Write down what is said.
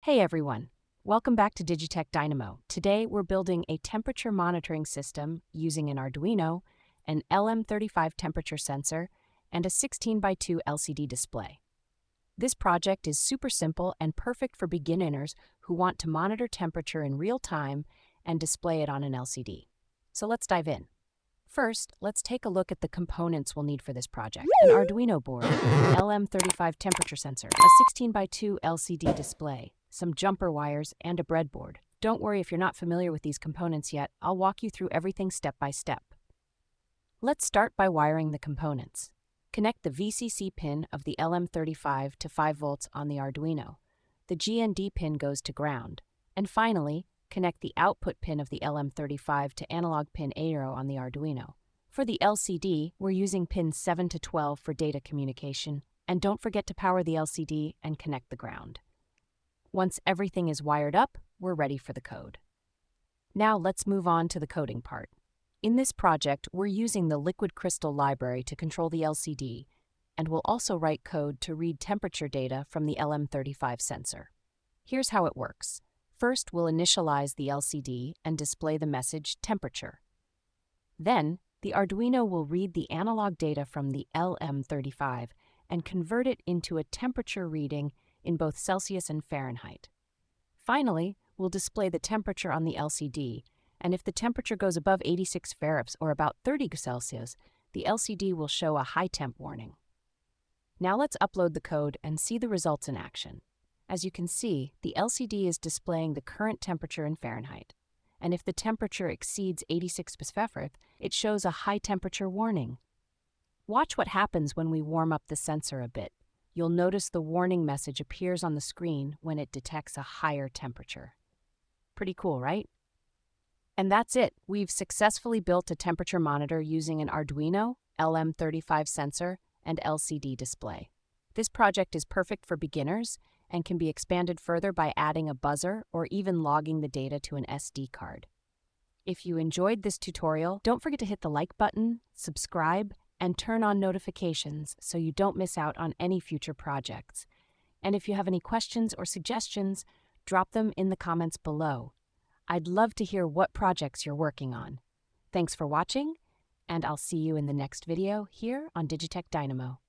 Hey everyone, welcome back to DigiTech Dynamo. Today we're building a temperature monitoring system using an Arduino, an LM35 temperature sensor, and a 16x2 LCD display. This project is super simple and perfect for beginners who want to monitor temperature in real time and display it on an LCD. So let's dive in. First, let's take a look at the components we'll need for this project. An Arduino board, an LM35 temperature sensor, a 16x2 LCD display, some jumper wires, and a breadboard. Don't worry if you're not familiar with these components yet, I'll walk you through everything step by step. Let's start by wiring the components. Connect the VCC pin of the LM35 to 5 volts on the Arduino. The GND pin goes to ground. And finally, connect the output pin of the LM35 to analog pin 0 on the Arduino. For the LCD, we're using pins 7 to 12 for data communication, and don't forget to power the LCD and connect the ground. Once everything is wired up, we're ready for the code. Now let's move on to the coding part. In this project, we're using the LiquidCrystal library to control the LCD, and we'll also write code to read temperature data from the LM35 sensor. Here's how it works. First, we'll initialize the LCD and display the message temperature. Then, the Arduino will read the analog data from the LM35 and convert it into a temperature reading in both Celsius and Fahrenheit. Finally, we'll display the temperature on the LCD, and if the temperature goes above 86 Fahrenheit or about 30 Celsius, the LCD will show a high temp warning. Now let's upload the code and see the results in action. As you can see, the LCD is displaying the current temperature in Fahrenheit, and if the temperature exceeds 86 Fahrenheit, it shows a high temperature warning. Watch what happens when we warm up the sensor a bit. You'll notice the warning message appears on the screen when it detects a higher temperature. Pretty cool, right? And that's it. We've successfully built a temperature monitor using an Arduino, LM35 sensor, and LCD display. This project is perfect for beginners and can be expanded further by adding a buzzer or even logging the data to an SD card. If you enjoyed this tutorial, don't forget to hit the like button, subscribe, and turn on notifications so you don't miss out on any future projects. And if you have any questions or suggestions, drop them in the comments below. I'd love to hear what projects you're working on. Thanks for watching, and I'll see you in the next video here on DigiTech Dynamo.